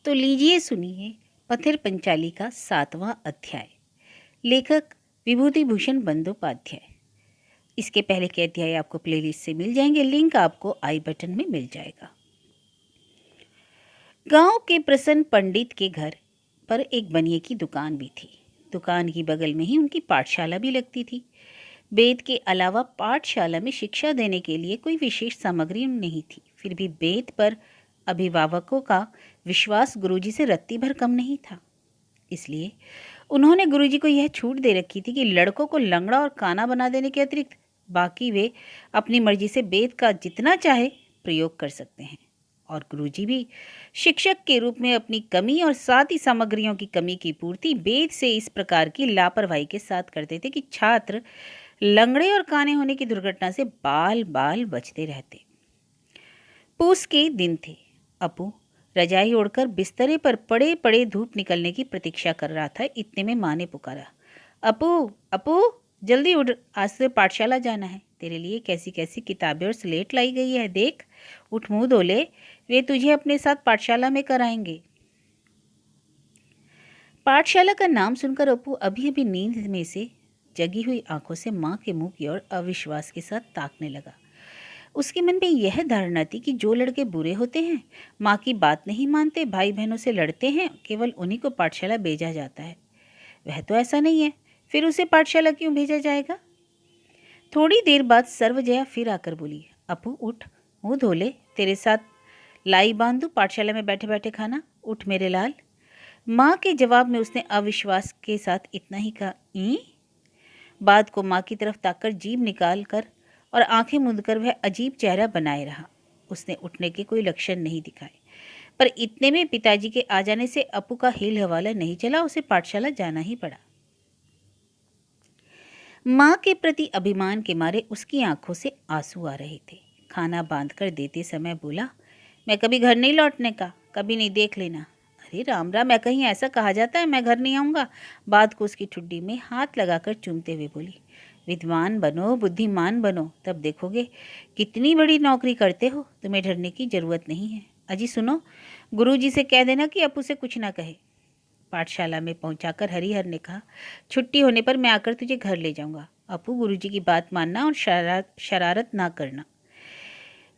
तो लीजिए सुनिए पथिर पंचाली का 7वां अध्याय। लेखक विभूति भूषण बंदोपाध्याय। इसके पहले के अध्याय आपको प्लेलिस्ट से मिल जाएंगे, लिंक आपको आई बटन में मिल जाएगा। गांव के प्रसन्न पंडित के घर पर एक बनिए की दुकान भी थी। दुकान की बगल में ही उनकी पाठशाला भी लगती थी। वेद के अलावा पाठशाला में शिक्षा देने के लिए कोई विशेष सामग्री नहीं थी, फिर भी वेद पर अभिभावकों का विश्वास गुरुजी से रत्ती भर कम नहीं था। इसलिए उन्होंने गुरुजी को यह छूट दे रखी थी कि लड़कों को लंगड़ा और काना बना देने के अतिरिक्त बाकी वे अपनी मर्जी से वेद का जितना चाहे प्रयोग कर सकते हैं। और गुरुजी भी शिक्षक के रूप में अपनी कमी और साथ ही सामग्रियों की कमी की पूर्ति वेद से इस प्रकार की लापरवाही के साथ करते थे कि छात्र लंगड़े और काने होने की दुर्घटना से बाल बाल बचते रहते। पूस के दिन थे। अपू रजाई ओढ़कर बिस्तरे पर पड़े पड़े धूप निकलने की प्रतीक्षा कर रहा था। इतने में माँ ने पुकारा, अपू अपू जल्दी उठ, आज से पाठशाला जाना है। तेरे लिए कैसी कैसी किताबें और स्लेट लाई गई है, देख, उठ मुंह धो ले, वे तुझे अपने साथ पाठशाला में कराएंगे। पाठशाला का नाम सुनकर अपू अभी अभी नींद में से जगी हुई आंखों से माँ के मुंह की ओर अविश्वास के साथ ताकने लगा। उसके मन में यह धारणा थी कि जो लड़के बुरे होते हैं, माँ की बात नहीं मानते, भाई बहनों से लड़ते हैं, केवल उन्हीं को पाठशाला भेजा जाता है। वह तो ऐसा नहीं है, फिर उसे पाठशाला क्यों भेजा जाएगा? थोड़ी देर बाद सर्वजया फिर आकर बोली, अपू उठ, मुँह धो ले, तेरे साथ लाई बांधू, पाठशाला में बैठे बैठे खाना, उठ मेरे लाल। माँ के जवाब में उसने अविश्वास के साथ इतना ही कहा, बाद को माँ की तरफ ताककर जीभ निकाल कर और आंखें मूंदकर वह अजीब चेहरा बनाए रहा। उसने उठने के कोई लक्षण नहीं दिखाए, पर इतने में पिताजी के आ जाने से अपू का हिल हवाला नहीं चला, उसे पाठशाला जाना ही पड़ा। माँ के प्रति अभिमान के मारे उसकी आंखों से आंसू आ रहे थे। खाना बांध कर देते समय बोला, मैं कभी घर नहीं लौटने का, कभी नहीं, देख लेना। अरे राम राम, मैं कहीं ऐसा कहा जाता है मैं घर नहीं आऊँगा? बाद को उसकी ठुड्डी में हाथ लगाकर चूमते हुए बोली, विद्वान बनो, बुद्धिमान बनो, तब देखोगे कितनी बड़ी नौकरी करते हो, तुम्हें डरने की जरूरत नहीं है। अजी सुनो, गुरुजी से कह देना कि अपू से कुछ ना कहे। पाठशाला में पहुंचाकर हरिहर ने कहा, छुट्टी होने पर मैं आकर तुझे घर ले जाऊंगा। अपू गुरुजी की बात मानना और शरारत ना करना।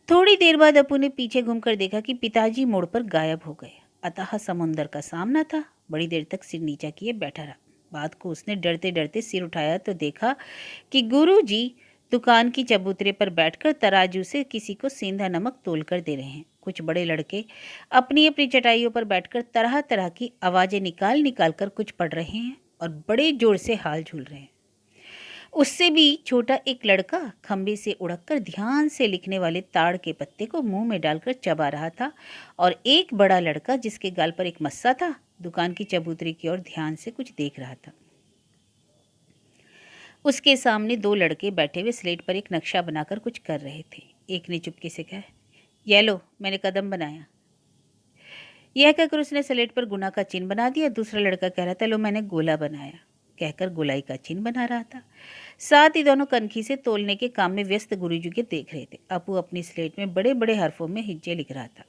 थोड़ी देर बाद अपू ने पीछे घूमकर देखा कि पिताजी मोड़ पर गायब हो गए। अतः समुंदर का सामना था। बड़ी देर तक सिर नीचा किए बैठा रहा। बाद को उसने डरते डरते सिर उठाया तो देखा कि गुरुजी दुकान की चबूतरे पर बैठकर तराजू से किसी को सेंधा नमक तोल कर दे रहे हैं। कुछ बड़े लड़के अपनी अपनी चटाइयों पर बैठकर तरह तरह की आवाजें निकाल निकाल कर कुछ पढ़ रहे हैं और बड़े जोर से हाल झूल रहे हैं। उससे भी छोटा एक लड़का खंबे से उड़कर ध्यान से लिखने वाले ताड़ के पत्ते को मुंह में डालकर चबा रहा था, और एक बड़ा लड़का जिसके गाल पर एक मस्सा था, दुकान की चबूतरी की ओर ध्यान से कुछ देख रहा था। उसके सामने दो लड़के बैठे हुए स्लेट पर एक नक्शा बनाकर कुछ कर रहे थे। एक ने चुपके से कहा, ये लो, मैंने कदम बनाया। यह कहकर उसने स्लेट पर गुना का चिन्ह बना दिया। दूसरा लड़का कह रहा था, लो, मैंने गोला बनाया, कहकर गोलाई का चिन्ह बना रहा था। साथ ही दोनों कनखी से तोलने के काम में व्यस्त गुरुजी के देख रहे थे। अपू अपनी स्लेट में बड़े बड़े हरफों में हिज्जे लिख रहा था।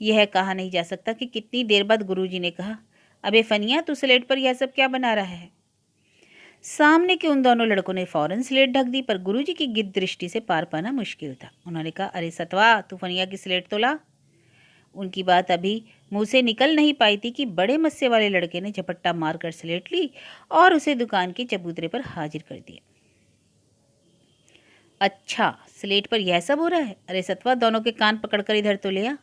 यह कहा नहीं जा सकता कि कितनी देर बाद गुरुजी ने कहा, अबे फनिया, तू स्लेट पर यह सब क्या बना रहा है? सामने के उन दोनों लड़कों ने फौरन स्लेट ढक दी, पर गुरुजी की गिद्ध दृष्टि से पार पाना मुश्किल था। उन्होंने कहा, अरे सतवा, तू फनिया की स्लेट तो ला। उनकी बात अभी मुंह से निकल नहीं पाई थी कि बड़े मस्से वाले लड़के ने झपट्टा मारकर स्लेट ली और उसे दुकान के चबूतरे पर हाजिर कर दिया। अच्छा, स्लेट पर यह सब हो रहा है? अरे सतवा, दोनों के कान पकड़कर इधर तो ले आ।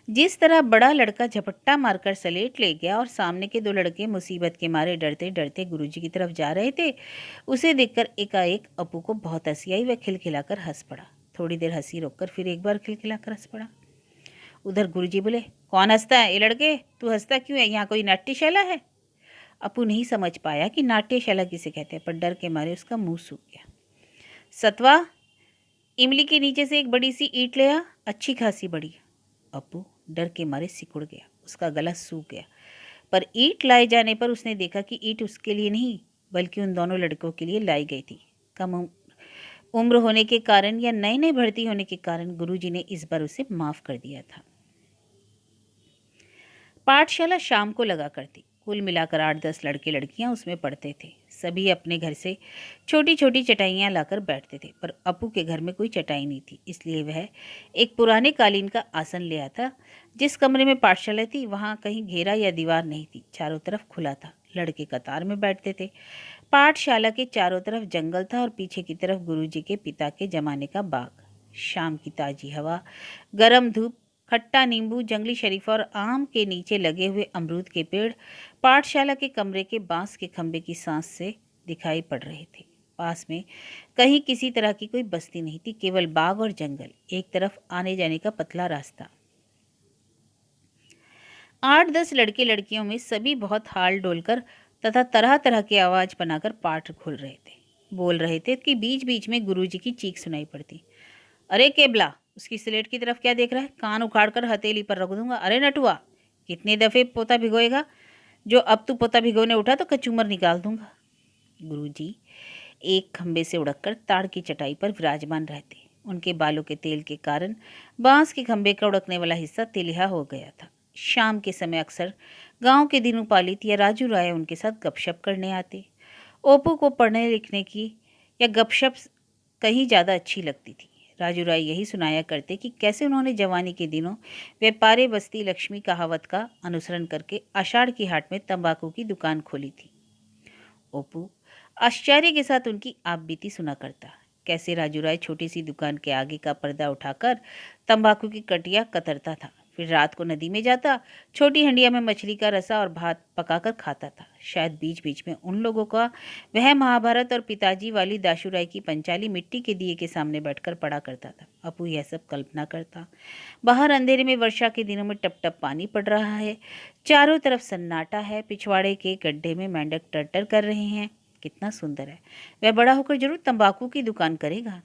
जिस तरह बड़ा लड़का झपट्टा मारकर स्लेट ले गया और सामने के दो लड़के मुसीबत के मारे डरते डरते गुरुजी की तरफ जा रहे थे, उसे देखकर एकाएक अपू को बहुत हंसी आई। वह खिलखिलाकर हंस पड़ा। थोड़ी देर हंसी रोककर फिर एक बार खिलखिलाकर हंस पड़ा। उधर गुरुजी बोले, कौन हंसता है? ये लड़के, तू हंसता क्यों है? यहाँ कोई नाट्यशाला है? अपू नहीं समझ पाया कि नाट्यशाला किसे कहते हैं, पर डर के मारे उसका मुंह सूख गया। सतवा, इमली के नीचे से एक बड़ी सी ईंट ले आ, अच्छी खासी बड़ी। अपू डर के मारे सिकुड़ गया, उसका गला सूख गया। पर ईंट लाए जाने पर उसने देखा कि ईंट उसके लिए नहीं बल्कि उन दोनों लड़कों के लिए लाई गई थी। कम उम्र होने के कारण या नए नए भर्ती होने के कारण गुरुजी ने इस बार उसे माफ कर दिया था। पाठशाला शाम को लगा करती। कुल मिलाकर 8-10 लड़के लड़कियां उसमें पढ़ते थे। सभी अपने घर से छोटी छोटी चटाइयां लाकर बैठते थे, पर अपू के घर में कोई चटाई नहीं थी, इसलिए वह एक पुराने कालीन का आसन ले आता। जिस कमरे में पाठशाला थी वहां कहीं घेरा या दीवार नहीं थी, चारों तरफ खुला था। लड़के कतार में बैठते थे। पाठशाला के चारों तरफ जंगल था और पीछे की तरफ गुरुजी के पिता के जमाने का बाग। शाम की ताजी हवा, गरम धूप, खट्टा नींबू, जंगली शरीफा और आम के नीचे लगे हुए अमरूद के पेड़ पाठशाला के कमरे के बांस के खंभे की सांस से दिखाई पड़ रहे थे। पास में कहीं किसी तरह की कोई बस्ती नहीं थी, केवल बाग और जंगल, एक तरफ आने जाने का पतला रास्ता। 8-10 लड़के लड़कियों में सभी बहुत हाल डोलकर तथा तरह तरह की आवाज बनाकर पाठ खोल रहे थे, बोल रहे थे कि बीच बीच में गुरुजी की चीख सुनाई पड़ती। अरे केबला, उसकी स्लेट की तरफ क्या देख रहा है? कान उखाड़ कर हथेली पर रख दूंगा। अरे नटुआ, कितने दफे पोता भिगोएगा? जो अब तू पोता भिगोने उठा तो कचूमर निकाल दूंगा। गुरुजी एक खंबे से उड़ककर ताड़ की चटाई पर विराजमान रहते। उनके बालों के तेल के कारण बांस के खंबे का उड़कने वाला हिस्सा तिलिहा हो गया था। शाम के समय अक्सर गांव के दिनों पालित या राजू राय उनके साथ गपशप करने आते। ओपू को पढ़ने लिखने की या गपशप कहीं ज़्यादा अच्छी लगती थी। राजू राय यही सुनाया करते कि कैसे उन्होंने जवानी के दिनों व्यापारी बस्ती लक्ष्मी कहावत का अनुसरण करके आषाढ़ की हाट में तंबाकू की दुकान खोली थी। ओपू आश्चर्य के साथ उनकी आपबीती सुना करता, कैसे राजू राय छोटी सी दुकान के आगे का पर्दा उठाकर तंबाकू की कटिया कतरता था, फिर रात को नदी में जाता, छोटी हंडिया में मछली का रसा और भात पकाकर खाता था। शायद बीच बीच में उन लोगों का वह महाभारत और पिताजी वाली दाशुराय की पंचाली मिट्टी के दिए के सामने बैठकर पढ़ा करता था। अपू यह सब कल्पना करता। बाहर अंधेरे में वर्षा के दिनों में टप टप पानी पड़ रहा है, चारों तरफ सन्नाटा है, पिछवाड़े के गड्ढे में मेंढक टर्टर कर रहे हैं। कितना सुंदर है, वह बड़ा होकर जरूर तंबाकू की दुकान करेगा।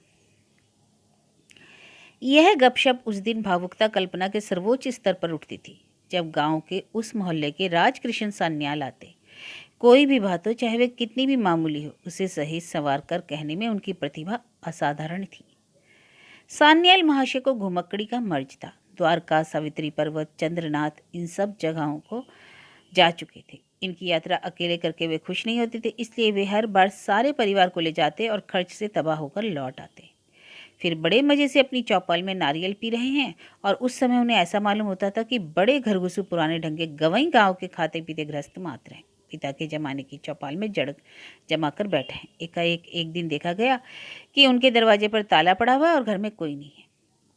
यह गपशप उस दिन भावुकता कल्पना के सर्वोच्च स्तर पर उठती थी, जब गांव के उस मोहल्ले के राजकृष्ण सान्याल आते। कोई भी बात हो, चाहे वह कितनी भी मामूली हो, उसे सही संवार कर कहने में उनकी प्रतिभा असाधारण थी। सान्याल महाशय को घुमक्कड़ी का मर्ज था। द्वारका, सावित्री पर्वत, चंद्रनाथ, इन सब जगहों को जा चुके थे। इनकी यात्रा अकेले करके वे खुश नहीं होते थे, इसलिए वे हर बार सारे परिवार को ले जाते और खर्च से तबाह होकर लौट आते। फिर बड़े मजे से अपनी चौपाल में नारियल पी रहे हैं, और उस समय उन्हें ऐसा मालूम होता था कि बड़े घरघुसू पुराने ढंग के गवई गांव के खाते पीते गृहस्थ मात्र हैं, पिता के जमाने की चौपाल में जड़ जमा कर बैठे हैं। एकाएक एक दिन देखा गया कि उनके दरवाजे पर ताला पड़ा हुआ है और घर में कोई नहीं है।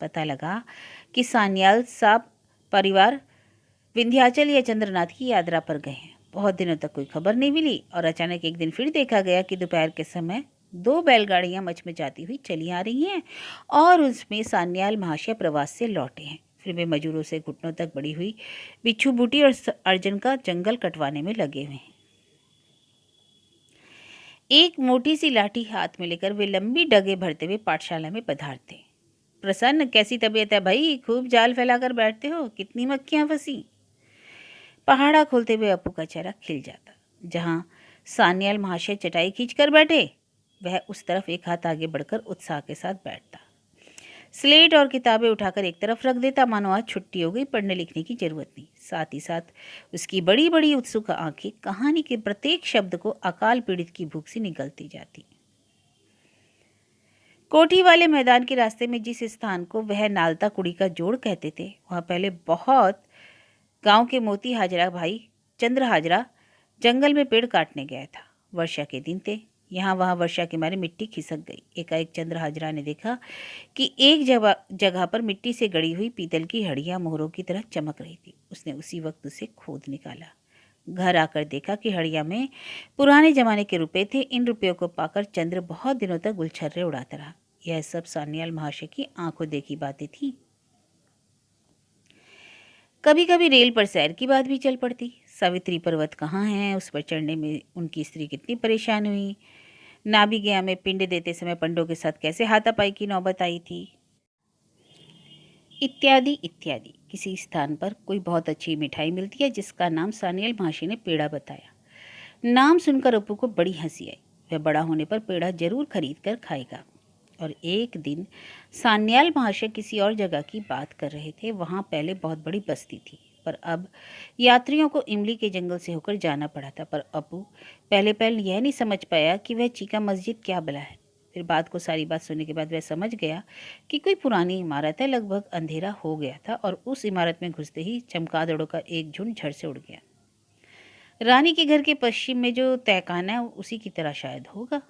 पता लगा कि सान्याल साहब परिवार विंध्याचल या चंद्रनाथ की यात्रा पर गए हैं। बहुत दिनों तक कोई खबर नहीं मिली, और अचानक एक दिन फिर देखा गया कि दोपहर के समय 2 बैलगाड़ियां मचमचाती हुई चली आ रही हैं, और उसमें सान्याल महाशय प्रवास से लौटे हैं। फिर वे मजूरों से घुटनों तक बड़ी हुई बिच्छू बूटी और अर्जुन का जंगल कटवाने में लगे हुए हैं। एक मोटी सी लाठी हाथ में लेकर वे लंबी डगे भरते हुए पाठशाला में पधारते। प्रसन्न, कैसी तबीयत है भाई? खूब जाल फैलाकर बैठते हो, कितनी मक्खियां फंसी? पहाड़ा खोलते हुए अपू का चेहरा खिल जाता। जहां सान्याल महाशय चटाई खींच कर बैठे, वह उस तरफ एक हाथ आगे बढ़कर उत्साह के साथ बैठता। स्लेट और किताबें उठाकर एक तरफ रख देता, मानो आज छुट्टी हो गई, पढ़ने लिखने की जरूरत नहीं। साथ ही साथ उसकी बड़ी बड़ी उत्सुक आंखें कहानी के प्रत्येक शब्द को अकाल पीड़ित की भूख से निगलती जाती। कोठी वाले मैदान के रास्ते में जिस स्थान को वह नालता कुड़ी का जोड़ कहते थे, वहाँ पहले बहुत गांव के मोती हाजरा भाई चंद्र हाजरा जंगल में पेड़ काटने गया था। वर्षा के दिन थे, यहाँ वहाँ वर्षा के मारे मिट्टी खिसक गई। एकाएक चंद्र हाजरा ने देखा कि एक जगह पर मिट्टी से गड़ी हुई पीतल की हड़ियाँ मोहरों की तरह चमक रही थी। उसने उसी वक्त उसे खोद निकाला। घर आकर देखा कि हड़िया में पुराने जमाने के रुपए थे। इन रुपयों को पाकर चंद्र बहुत दिनों तक गुलछर्रे उड़ाता रहा। यह सब सान्याल महाशय की आंखों देखी बातें थी। कभी कभी रेल पर सैर की बात भी चल पड़ती। सावित्री पर्वत कहाँ है, उस पर चढ़ने में उनकी स्त्री कितनी परेशान हुई, नाभि गया में पिंड देते समय पंडों के साथ कैसे हाथापाई की नौबत आई थी, इत्यादि इत्यादि। किसी स्थान पर कोई बहुत अच्छी मिठाई मिलती है जिसका नाम सान्याल महाशय ने पेड़ा बताया। नाम सुनकर अपू को बड़ी हंसी आई। वह बड़ा होने पर पेड़ा जरूर खरीद कर खाएगा। और एक दिन सान्याल महाशय किसी और जगह की बात कर रहे थे। वहाँ पहले बहुत बड़ी बस्ती थी। पर अब यात्रियों को इमली के जंगल से होकर जाना पड़ा था। पर अपू पहले पहल यह नहीं समझ पाया कि वह चीका मस्जिद क्या बला है। फिर सारी बात सुनने के बाद वह समझ गया कि कोई पुरानी इमारत है। लगभग अंधेरा हो गया था और उस इमारत में घुसते ही चमगादड़ों का एक झुंड झड़ से उड़ गया। रानी के घर के पश्चिम में जो तहखाना है उसी की तरह शायद होगा।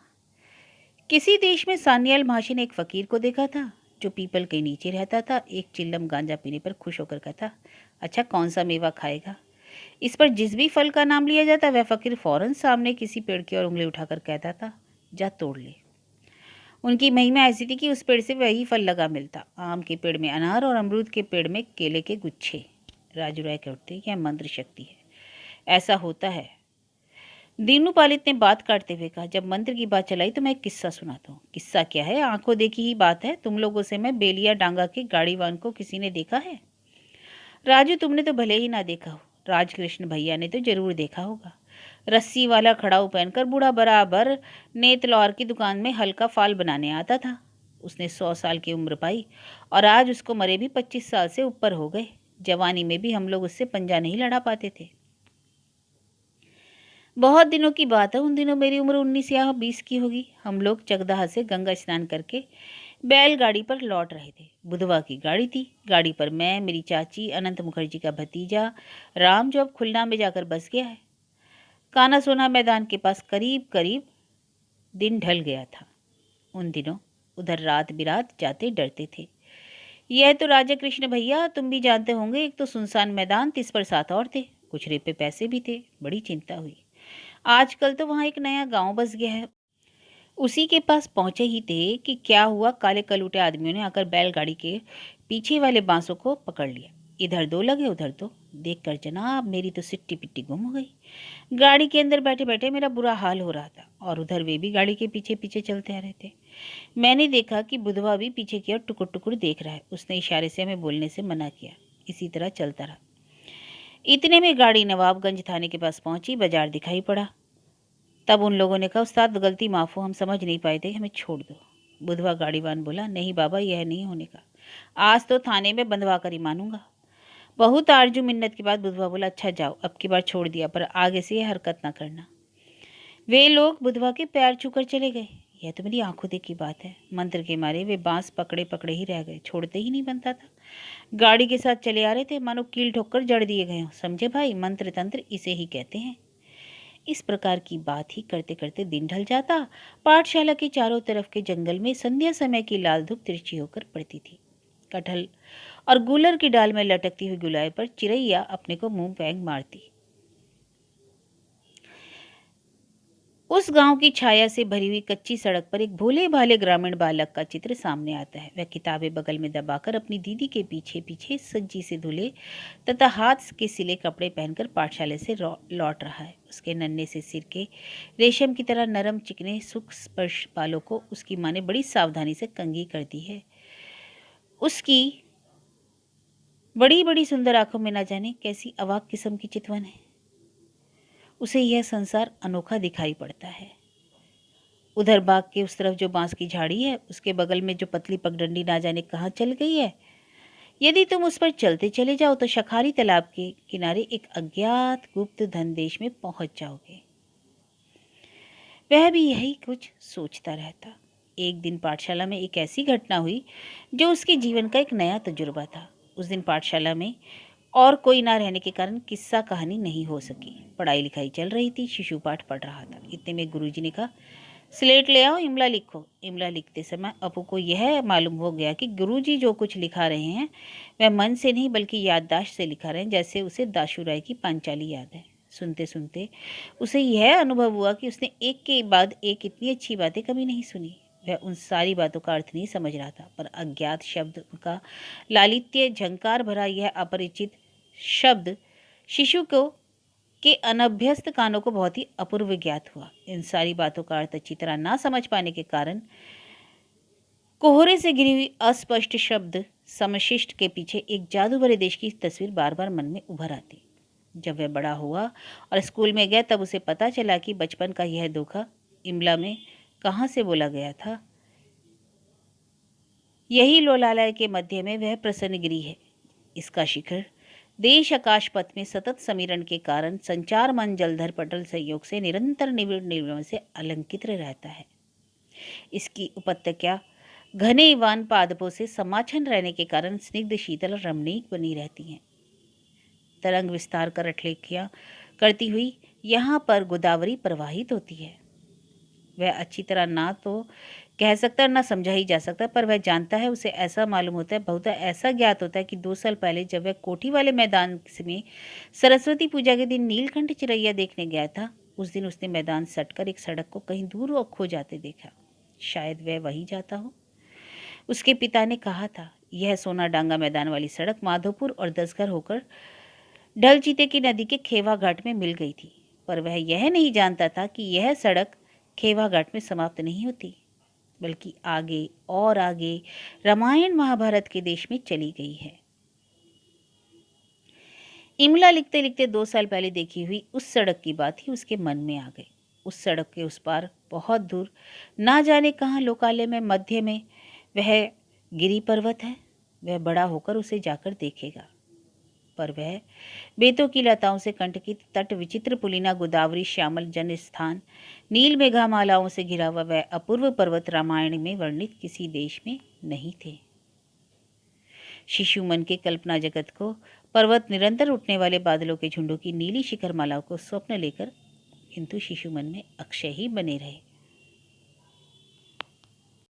किसी देश में सान्याल महाशय ने एक फकीर को देखा था जो पीपल के नीचे रहता था। एक चिल्लम गांजा पीने पर खुश होकर कहता, अच्छा कौन सा मेवा खाएगा। इस पर जिस भी फल का नाम लिया जाता वह फकीर फौरन सामने किसी पेड़ की ओर उंगली उठाकर कहता था, जा तोड़ ले। उनकी महिमा ऐसी थी कि उस पेड़ से वही फल लगा मिलता। आम के पेड़ में अनार और अमरूद के पेड़ में केले के गुच्छे। राजू राय कहते, यह मंत्र शक्ति है, ऐसा होता है। दीनू पालित ने बात काटते हुए कहा, जब मंत्र की बात चलाई तो मैं एक किस्सा सुनाता हूँ। किस्सा क्या है, आंखों देखी ही बात है। तुम लोगों से मैं बेलिया डांगा के गाड़ीवान को किसी ने देखा है? राजू, तुमने तो भले ही ना देखा हो, राजकृष्ण भैया ने तो जरूर देखा होगा। रस्सी वाला खड़ाऊ पहनकर बूढ़ा बराबर नेतलौर की दुकान में हल्का फाल बनाने आता था। उसने 100 साल की उम्र पाई और आज उसको मरे भी 25 साल से ऊपर हो गए। जवानी में भी हम लोग उससे पंजा नहीं लड़ा पाते थे। बहुत दिनों की बात है, उन दिनों मेरी उम्र 19 या 20 की होगी। हम लोग चकदाह से गंगा स्नान करके बैलगाड़ी पर लौट रहे थे। बुधवार की गाड़ी थी। गाड़ी पर मैं, मेरी चाची, अनंत मुखर्जी का भतीजा राम, जो अब खुलना में जाकर बस गया है। काना सोना मैदान के पास करीब करीब दिन ढल गया था। उन दिनों उधर रात बिरात जाते डरते थे। यह तो राजा कृष्ण भैया तुम भी जानते होंगे, एक तो सुनसान मैदान, 30 पर 7 और थे। कुछ रेपे पैसे भी थे। बड़ी चिंता हुई। आजकल तो वहाँ एक नया गांव बस गया है। उसी के पास पहुंचे ही थे कि क्या हुआ, काले कलूटे आदमियों ने आकर बैलगाड़ी के पीछे वाले बांसों को पकड़ लिया। इधर दो लगे उधर दो। देखकर जनाब मेरी तो सिट्टी पिट्टी गुम हो गई। गाड़ी के अंदर बैठे बैठे मेरा बुरा हाल हो रहा था और उधर वे भी गाड़ी के पीछे पीछे चलते आ रहे थे। मैंने देखा कि बुधवा भी पीछे की ओर टुकुर टुकुर देख रहा है। उसने इशारे से हमें बोलने से मना किया। इसी तरह चलता रहा। इतने में गाड़ी नवाबगंज थाने के पास पहुंची। बाजार दिखाई पड़ा। तब उन लोगों ने कहा, उस्ताद गलती माफ़ हो, हम समझ नहीं पाए थे, हमें छोड़ दो। बुधवा गाड़ीवान बोला, नहीं बाबा, यह नहीं होने का। आज तो थाने में बंधवा कर ही मानूंगा। बहुत आरजू मिन्नत के बाद बुधवा बोला, अच्छा जाओ, अब की बार छोड़ दिया, पर आगे से यह हरकत ना करना। वे लोग बुधवा के पैर छूकर चले गए। यह तो मेरी आंखों देखी बात है। मंत्र के मारे वे बांस पकड़े पकड़े ही रह गए, छोड़ते ही नहीं बनता था। गाड़ी के साथ चले आ रहे थे, मानो कील ठोक कर जड़ दिए गए हों। समझे भाई, मंत्र तंत्र इसे ही कहते हैं। इस प्रकार की बात ही करते करते दिन ढल जाता। पाठशाला के चारों तरफ के जंगल में संध्या समय की लाल धूप तिरछी होकर पड़ती थी। कटहल और गूलर की डाल में लटकती हुई गुलाय पर चिरैया अपने को मुंह पैंग मारती। उस गांव की छाया से भरी हुई कच्ची सड़क पर एक भोले भाले ग्रामीण बालक का चित्र सामने आता है। वह किताबें बगल में दबाकर अपनी दीदी के पीछे पीछे सज्जी से धुले तथा हाथ के सिले कपड़े पहनकर पाठशाले से लौट रहा है। उसके नन्हे से सिर के रेशम की तरह नरम चिकने सुख स्पर्श बालों को उसकी माँ ने बड़ी सावधानी से कंघी कर दी है। उसकी बड़ी बड़ी सुंदर आंखों में न जाने कैसी अवाक किस्म की चितवन है। उसे यह संसार अनोखा दिखाई पड़ता है। उधर बाग के उस तरफ जो बांस की झाड़ी है, उसके बगल में जो पतली पगडंडी ना जाने कहाँ चल गई है। यदि तुम उस पर चलते चले जाओ तो शखारी तालाब के किनारे एक अज्ञात गुप्त धन देश में पहुंच जाओगे। वह भी यही कुछ सोचता रहता। एक दिन पाठशाला में एक ऐसी घटना हुई जो उसके जीवन का एक नया तजुर्बा था। उस दिन पाठशाला में और कोई ना रहने के कारण किस्सा कहानी नहीं हो सकी। पढ़ाई लिखाई चल रही थी। शिशु पाठ पढ़ रहा था। इतने में गुरुजी ने कहा, स्लेट ले आओ, इमला लिखो। इमला लिखते समय अपू को यह मालूम हो गया कि गुरुजी जो कुछ लिखा रहे हैं वह मन से नहीं बल्कि याददाश्त से लिखा रहे हैं, जैसे उसे दाशू राय की पांचाली याद है। सुनते सुनते उसे यह अनुभव हुआ कि उसने एक के बाद एक इतनी अच्छी बातें कभी नहीं सुनी। वह उन सारी बातों का अर्थ नहीं समझ रहा था, पर अज्ञात शब्द का लालित्य झंकार भरा यह अपरिचित शब्द शिशु को के अनभ्यस्त कानों को बहुत ही अपूर्व ज्ञात हुआ। इन सारी बातों का अर्थ अच्छी तरह ना समझ पाने के कारण कोहरे से गिरी हुई अस्पष्ट शब्द समशिष्ट के पीछे एक जादू भरे देश की तस्वीर बार बार मन में उभर आती। जब वह बड़ा हुआ और स्कूल में गया तब उसे पता चला कि बचपन का यह धोखा इमला में कहाँ से बोला गया था। यही लोलालय के मध्य में वह प्रसन्नगिरी है। इसका शिखर देश आकाश पथ में सतत समीरण के कारण संचार मन जलधर पटल संयोग से निरंतर निविड़ निर्वण से अलंकित रहता है। इसकी उपत्यका घने वन पादपों से समाच्छन्न रहने के कारण स्निग्ध शीतल और रमणीक बनी रहती हैं। तरंग विस्तार कर अठलेखियां करती हुई यहाँ पर गोदावरी प्रवाहित होती है। वह अच्छी तरह ना तो कह सकता ना समझा ही जा सकता, पर वह जानता है, उसे ऐसा मालूम होता है, बहुत ऐसा ज्ञात होता है कि 2 साल पहले जब वह कोठी वाले मैदान में सरस्वती पूजा के दिन नीलकंठ चिरैया देखने गया था, उस दिन उसने मैदान सटकर एक सड़क को कहीं दूर खो जाते देखा। शायद वह वही जाता हो। उसके पिता ने कहा था, यह सोना डांगा मैदान वाली सड़क माधोपुर और दसघर होकर ढल चीते की नदी के खेवा घाट में मिल गई थी, पर वह यह नहीं जानता था कि यह सड़क खेवा घाट में समाप्त नहीं होती, बल्कि आगे और आगे रामायण महाभारत के देश में चली गई है। इमला लिखते लिखते 2 साल पहले देखी हुई उस सड़क की बात ही उसके मन में आ गई। उस सड़क के उस पार बहुत दूर, ना जाने कहाँ लोकालय में मध्य में वह गिरी पर्वत है। वह बड़ा होकर उसे जाकर देखेगा, पर वह बेतों की लताओं से कंटकी तट, विचित्र पुलिना, गोदावरी, श्यामल जन स्थान, नील मेघामालाओं से घिरा हुआ वह अपूर्व पर्वत रामायण में वर्णित किसी देश में नहीं थे। शिशु मन के कल्पना जगत को पर्वत निरंतर उठने वाले बादलों के झुंडों की नीली शिखर मालाओं को स्वप्न लेकर, किंतु शिशु मन में अक्षय ही बने रहे।